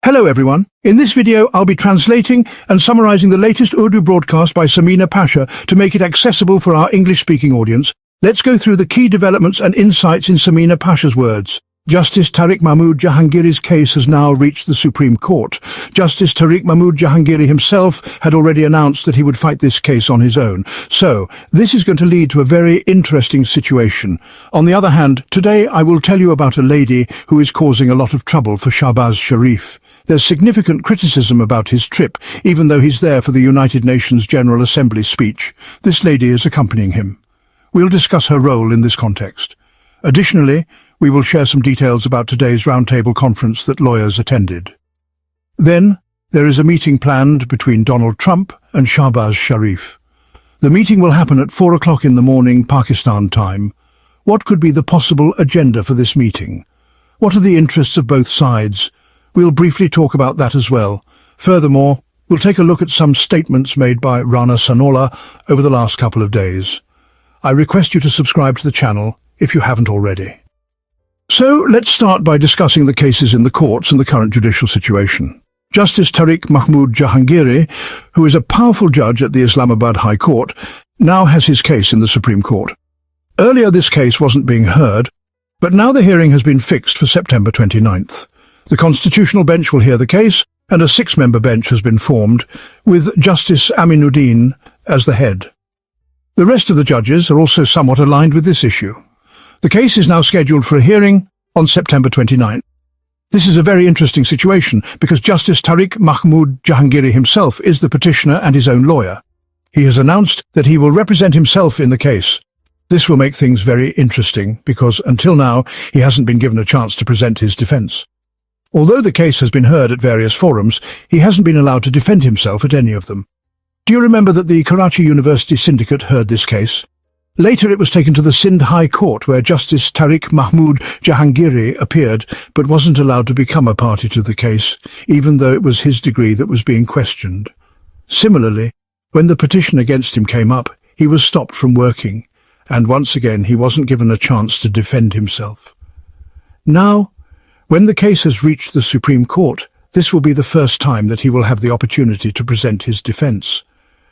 Hello everyone. In this video, I'll be translating and summarizing the latest Urdu broadcast by Samina Pasha to make it accessible for our English-speaking audience. Let's go through the key developments and insights in Samina Pasha's words. Justice Tariq Mahmood Jahangiri's case has now reached the Supreme Court. Justice Tariq Mahmood Jahangiri himself had already announced that he would fight this case on his own. So, this is going to lead to a very interesting situation. On the other hand, today I will tell you about a lady who is causing a lot of trouble for Shahbaz Sharif. There's significant criticism about his trip, even though he's there for the United Nations General Assembly speech. This lady is accompanying him. We'll discuss her role in this context. Additionally, we will share some details about today's roundtable conference that lawyers attended. Then, there is a meeting planned between Donald Trump and Shahbaz Sharif. The meeting will happen at 4 o'clock in the morning, Pakistan time. What could be the possible agenda for this meeting? What are the interests of both sides? We'll briefly talk about that as well. Furthermore, we'll take a look at some statements made by Rana Sanola over the last couple of days. I request you to subscribe to the channel if you haven't already. So, let's start by discussing the cases in the courts and the current judicial situation. Justice Tariq Mahmood Jahangiri, who is a powerful judge at the Islamabad High Court, now has his case in the Supreme Court. Earlier this case wasn't being heard, but now the hearing has been fixed for September 29th. The Constitutional Bench will hear the case, and a 6-member bench has been formed, with Justice Aminuddin as the head. The rest of the judges are also somewhat aligned with this issue. The case is now scheduled for a hearing on September 29th. This is a very interesting situation because Justice Tariq Mahmood Jahangiri himself is the petitioner and his own lawyer. He has announced that he will represent himself in the case. This will make things very interesting because until now he hasn't been given a chance to present his defense. Although the case has been heard at various forums, he hasn't been allowed to defend himself at any of them. Do you remember that the Karachi University Syndicate heard this case? Later it was taken to the Sindh High Court where Justice Tariq Mahmood Jahangiri appeared but wasn't allowed to become a party to the case, even though it was his degree that was being questioned. Similarly, when the petition against him came up, he was stopped from working, and once again he wasn't given a chance to defend himself. Now, when the case has reached the Supreme Court, this will be the first time that he will have the opportunity to present his defense.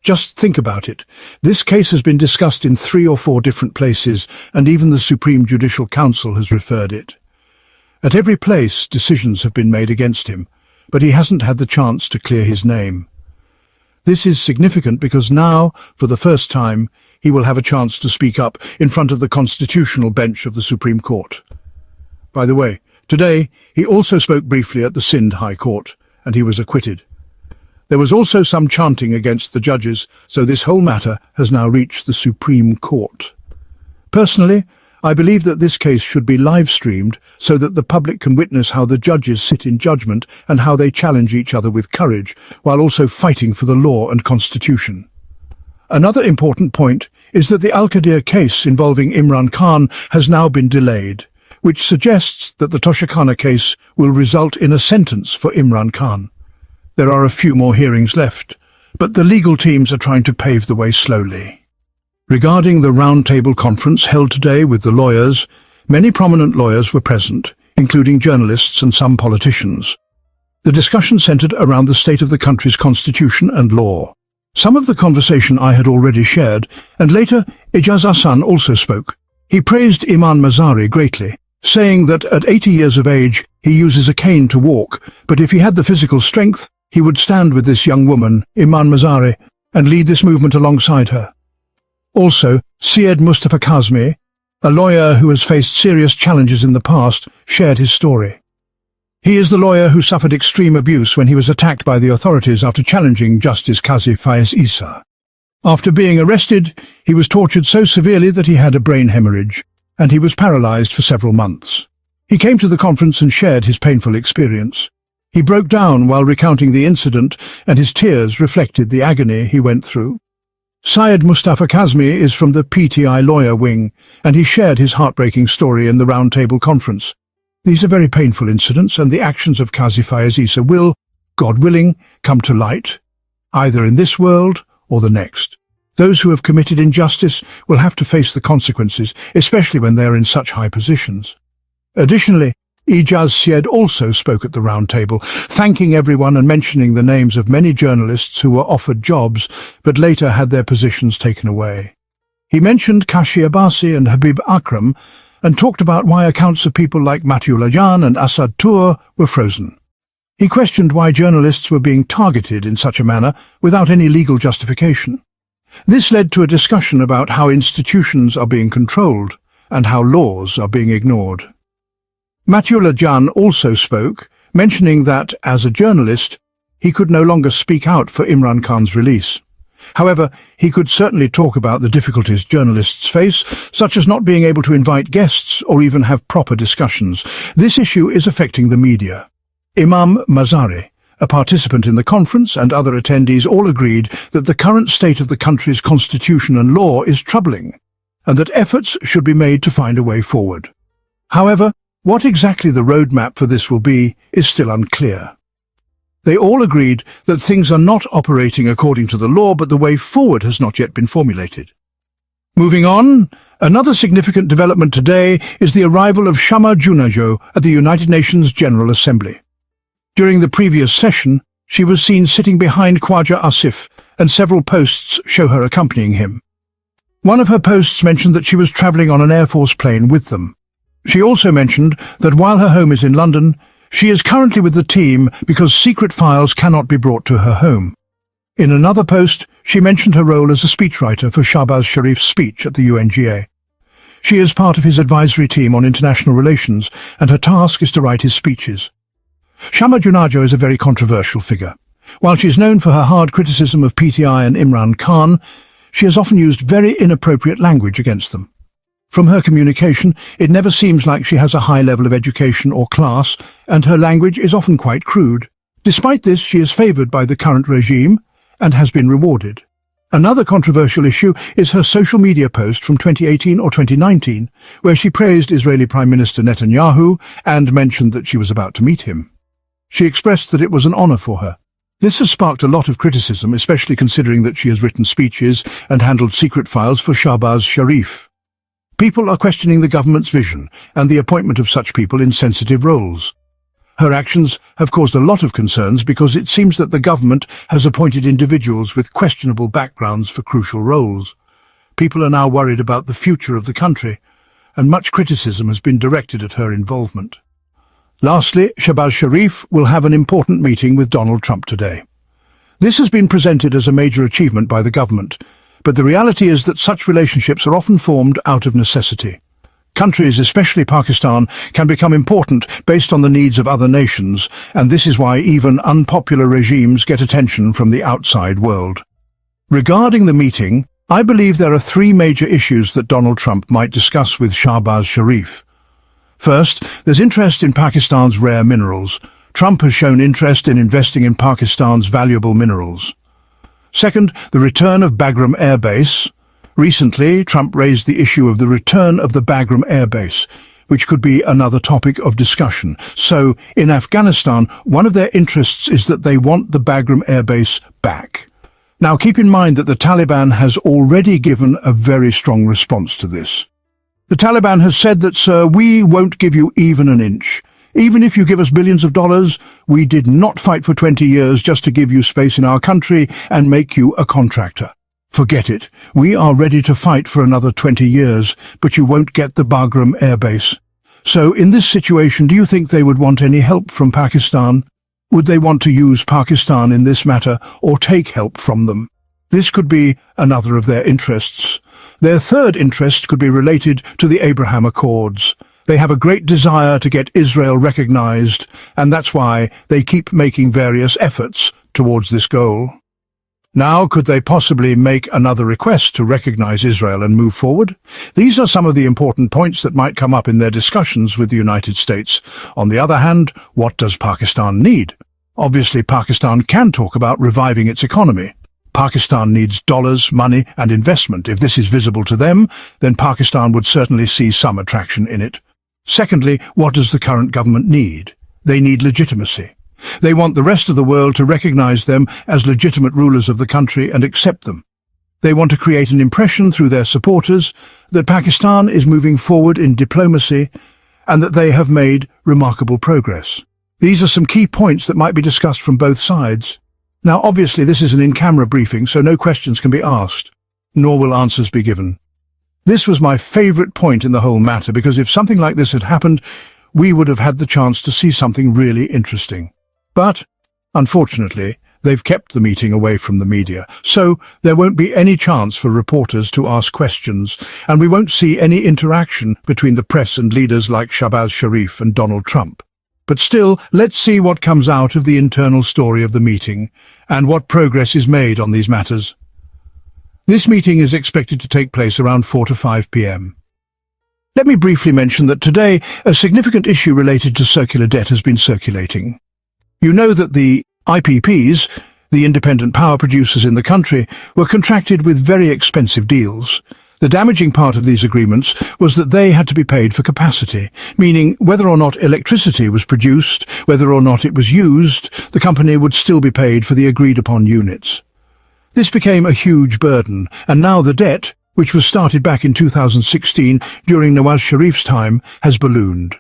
Just think about it. This case has been discussed in 3 or 4 different places, and even the Supreme Judicial Council has referred it. At every place, decisions have been made against him, but he hasn't had the chance to clear his name. This is significant because now, for the first time, he will have a chance to speak up in front of the Constitutional Bench of the Supreme Court. By the way, today, he also spoke briefly at the Sindh High Court, and he was acquitted. There was also some chanting against the judges, so this whole matter has now reached the Supreme Court. Personally, I believe that this case should be live-streamed so that the public can witness how the judges sit in judgment and how they challenge each other with courage, while also fighting for the law and constitution. Another important point is that the Al-Qadir case involving Imran Khan has now been delayed, which suggests that the Toshakhana case will result in a sentence for Imran Khan. There are a few more hearings left, but the legal teams are trying to pave the way slowly. Regarding the roundtable conference held today with the lawyers, many prominent lawyers were present, including journalists and some politicians. The discussion centered around the state of the country's constitution and law. Some of the conversation I had already shared, and later Ijaz Ahsan also spoke. He praised Imam Mazari greatly, saying that at 80 years of age he uses a cane to walk, but if he had the physical strength, he would stand with this young woman, Imam Mazari, and lead this movement alongside her. Also, Syed Mustafa Kazmi, a lawyer who has faced serious challenges in the past, shared his story. He is the lawyer who suffered extreme abuse when he was attacked by the authorities after challenging Justice Qazi Faiz Isa. After being arrested, he was tortured so severely that he had a brain hemorrhage, and he was paralyzed for several months. He came to the conference and shared his painful experience. He broke down while recounting the incident, and his tears reflected the agony he went through. Syed Mustafa Kazmi is from the PTI lawyer wing, and he shared his heartbreaking story in the roundtable conference. These are very painful incidents, and the actions of Qazi Faiz Isa will, God willing, come to light, either in this world or the next. Those who have committed injustice will have to face the consequences, especially when they are in such high positions. Additionally, Ijaz Syed also spoke at the roundtable, thanking everyone and mentioning the names of many journalists who were offered jobs but later had their positions taken away. He mentioned Kashi Abbasi and Habib Akram and talked about why accounts of people like Matiullah Jan and Asad Tur were frozen. He questioned why journalists were being targeted in such a manner without any legal justification. This led to a discussion about how institutions are being controlled and how laws are being ignored. Matiullah Jan also spoke, mentioning that, as a journalist, he could no longer speak out for Imran Khan's release. However, he could certainly talk about the difficulties journalists face, such as not being able to invite guests or even have proper discussions. This issue is affecting the media. Imam Mazari, a participant in the conference, and other attendees all agreed that the current state of the country's constitution and law is troubling, and that efforts should be made to find a way forward. However, what exactly the roadmap for this will be is still unclear. They all agreed that things are not operating according to the law, but the way forward has not yet been formulated. Moving on, another significant development today is the arrival of Shama Junajo at the United Nations General Assembly. During the previous session, she was seen sitting behind Khwaja Asif, and several posts show her accompanying him. One of her posts mentioned that she was travelling on an Air Force plane with them. She also mentioned that while her home is in London, she is currently with the team because secret files cannot be brought to her home. In another post, she mentioned her role as a speechwriter for Shahbaz Sharif's speech at the UNGA. She is part of his advisory team on international relations, and her task is to write his speeches. Shama Junajo is a very controversial figure. While she is known for her hard criticism of PTI and Imran Khan, she has often used very inappropriate language against them. From her communication, it never seems like she has a high level of education or class, and her language is often quite crude. Despite this, she is favoured by the current regime and has been rewarded. Another controversial issue is her social media post from 2018 or 2019, where she praised Israeli Prime Minister Netanyahu and mentioned that she was about to meet him. She expressed that it was an honour for her. This has sparked a lot of criticism, especially considering that she has written speeches and handled secret files for Shahbaz Sharif. People are questioning the government's vision and the appointment of such people in sensitive roles. Her actions have caused a lot of concerns because it seems that the government has appointed individuals with questionable backgrounds for crucial roles. People are now worried about the future of the country, and much criticism has been directed at her involvement. Lastly, Shahbaz Sharif will have an important meeting with Donald Trump today. This has been presented as a major achievement by the government, but the reality is that such relationships are often formed out of necessity. Countries, especially Pakistan, can become important based on the needs of other nations, and this is why even unpopular regimes get attention from the outside world. Regarding the meeting, I believe there are three major issues that Donald Trump might discuss with Shahbaz Sharif. First, there's interest in Pakistan's rare minerals. Trump has shown interest in investing in Pakistan's valuable minerals. Second, the return of Bagram Air Base. Recently, Trump raised the issue of the return of the Bagram Air Base, which could be another topic of discussion. So, in Afghanistan, one of their interests is that they want the Bagram Air Base back. Now, keep in mind that the Taliban has already given a very strong response to this. The Taliban has said that, sir, we won't give you even an inch. Even if you give us billions of dollars, we did not fight for 20 years just to give you space in our country and make you a contractor. Forget it. We are ready to fight for another 20 years, but you won't get the Bagram Air Base. So in this situation, do you think they would want any help from Pakistan? Would they want to use Pakistan in this matter or take help from them? This could be another of their interests. Their third interest could be related to the Abraham Accords. They have a great desire to get Israel recognized, and that's why they keep making various efforts towards this goal. Now, could they possibly make another request to recognize Israel and move forward? These are some of the important points that might come up in their discussions with the United States. On the other hand, what does Pakistan need? Obviously, Pakistan can talk about reviving its economy. Pakistan needs dollars, money, and investment. If this is visible to them, then Pakistan would certainly see some attraction in it. Secondly, what does the current government need? They need legitimacy. They want the rest of the world to recognize them as legitimate rulers of the country and accept them. They want to create an impression through their supporters that Pakistan is moving forward in diplomacy and that they have made remarkable progress. These are some key points that might be discussed from both sides. Now, obviously, this is an in-camera briefing, so no questions can be asked, nor will answers be given. This was my favorite point in the whole matter, because if something like this had happened, we would have had the chance to see something really interesting. But, unfortunately, they've kept the meeting away from the media, so there won't be any chance for reporters to ask questions, and we won't see any interaction between the press and leaders like Shahbaz Sharif and Donald Trump. But still, let's see what comes out of the internal story of the meeting, and what progress is made on these matters. This meeting is expected to take place around 4 to 5 p.m. Let me briefly mention that today a significant issue related to circular debt has been circulating. You know that the IPPs, the independent power producers in the country, were contracted with very expensive deals. The damaging part of these agreements was that they had to be paid for capacity, meaning whether or not electricity was produced, whether or not it was used, the company would still be paid for the agreed-upon units. This became a huge burden, and now the debt, which was started back in 2016 during Nawaz Sharif's time, has ballooned.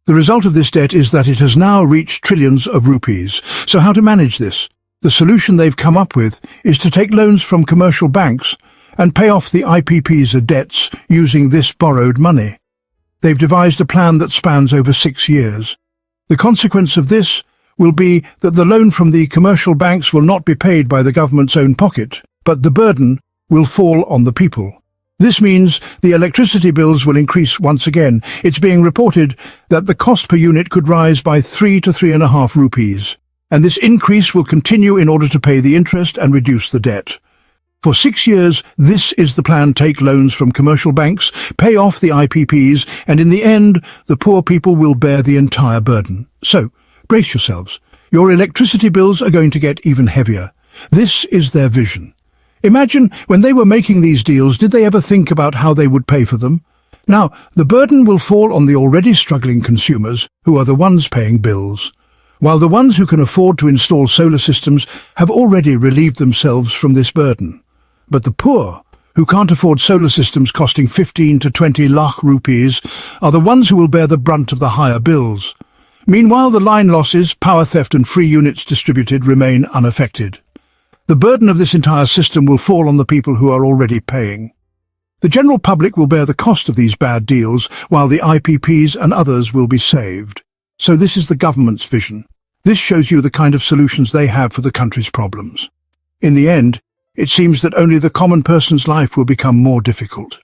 The result of this debt is that it has now reached trillions of rupees. So how to manage this? The solution they've come up with is to take loans from commercial banks and pay off the IPP's debts using this borrowed money. They've devised a plan that spans over 6 years. The consequence of this will be that the loan from the commercial banks will not be paid by the government's own pocket, but the burden will fall on the people. This means the electricity bills will increase once again. It's being reported that the cost per unit could rise by 3 to 3.5 rupees, and this increase will continue in order to pay the interest and reduce the debt. For 6 years, this is the plan: take loans from commercial banks, pay off the IPPs, and in the end, the poor people will bear the entire burden. So, brace yourselves. Your electricity bills are going to get even heavier. This is their vision. Imagine, when they were making these deals, did they ever think about how they would pay for them? Now, the burden will fall on the already struggling consumers, who are the ones paying bills, while the ones who can afford to install solar systems have already relieved themselves from this burden. But the poor, who can't afford solar systems costing 15 to 20 lakh rupees, are the ones who will bear the brunt of the higher bills. Meanwhile, the line losses, power theft and free units distributed remain unaffected. The burden of this entire system will fall on the people who are already paying. The general public will bear the cost of these bad deals, while the IPPs and others will be saved. So this is the government's vision. This shows you the kind of solutions they have for the country's problems. In the end, it seems that only the common person's life will become more difficult.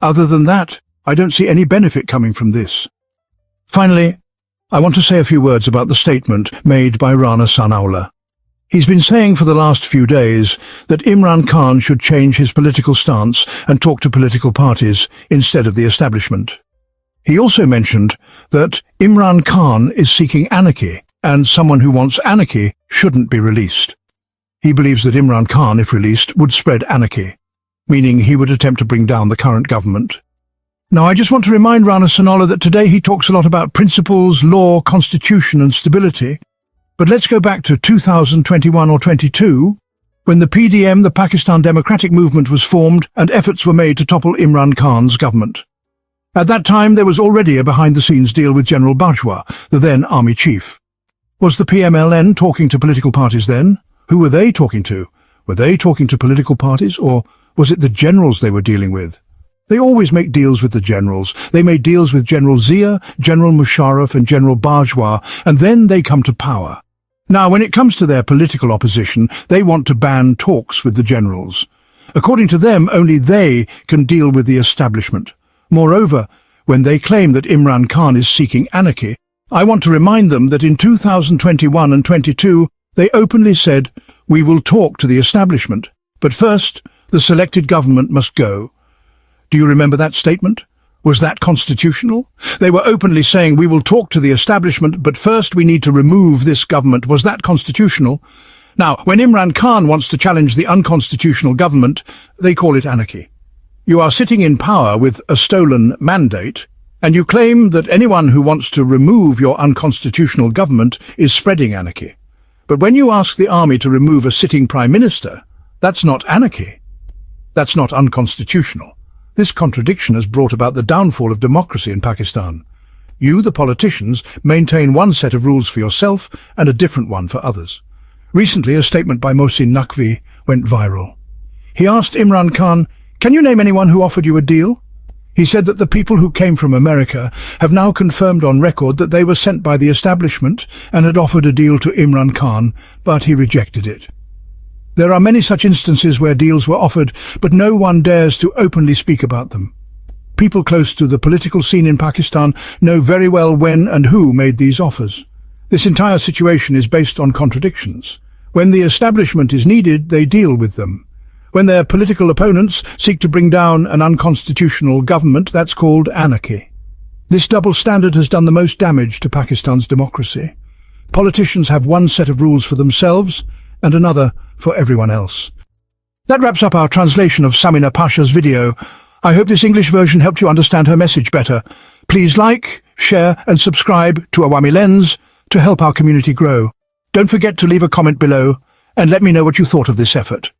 Other than that, I don't see any benefit coming from this. Finally, I want to say a few words about the statement made by Rana Sanaullah. He's been saying for the last few days that Imran Khan should change his political stance and talk to political parties instead of the establishment. He also mentioned that Imran Khan is seeking anarchy, and someone who wants anarchy shouldn't be released. He believes that Imran Khan, if released, would spread anarchy, meaning he would attempt to bring down the current government. Now, I just want to remind Rana Sanaullah that today he talks a lot about principles, law, constitution and stability. But let's go back to 2021 or 22, when the PDM, the Pakistan Democratic Movement, was formed and efforts were made to topple Imran Khan's government. At that time, there was already a behind-the-scenes deal with General Bajwa, the then army chief. Was the PMLN talking to political parties then? Who were they talking to? Were they talking to political parties, or was it the generals they were dealing with? They always make deals with the generals. They made deals with General Zia, General Musharraf and General Bajwa, and then they come to power. Now, when it comes to their political opposition, they want to ban talks with the generals. According to them, only they can deal with the establishment. Moreover, when they claim that Imran Khan is seeking anarchy, I want to remind them that in 2021 and 22, they openly said, "We will talk to the establishment, but first, the selected government must go." Do you remember that statement? Was that constitutional? They were openly saying, "We will talk to the establishment, but first we need to remove this government." Was that constitutional? Now, when Imran Khan wants to challenge the unconstitutional government, they call it anarchy. You are sitting in power with a stolen mandate, and you claim that anyone who wants to remove your unconstitutional government is spreading anarchy. But when you ask the army to remove a sitting prime minister, that's not anarchy. That's not unconstitutional. This contradiction has brought about the downfall of democracy in Pakistan. You, the politicians, maintain one set of rules for yourself and a different one for others. Recently, a statement by Mohsin Naqvi went viral. He asked Imran Khan, "Can you name anyone who offered you a deal?" He said that the people who came from America have now confirmed on record that they were sent by the establishment and had offered a deal to Imran Khan, but he rejected it. There are many such instances where deals were offered, but no one dares to openly speak about them. People close to the political scene in Pakistan know very well when and who made these offers. This entire situation is based on contradictions. When the establishment is needed, they deal with them. When their political opponents seek to bring down an unconstitutional government, that's called anarchy. This double standard has done the most damage to Pakistan's democracy. Politicians have one set of rules for themselves and another for everyone else. That wraps up our translation of Samina Pasha's video. I hope this English version helped you understand her message better. Please like, share and subscribe to Awami Lens to help our community grow. Don't forget to leave a comment below and let me know what you thought of this effort.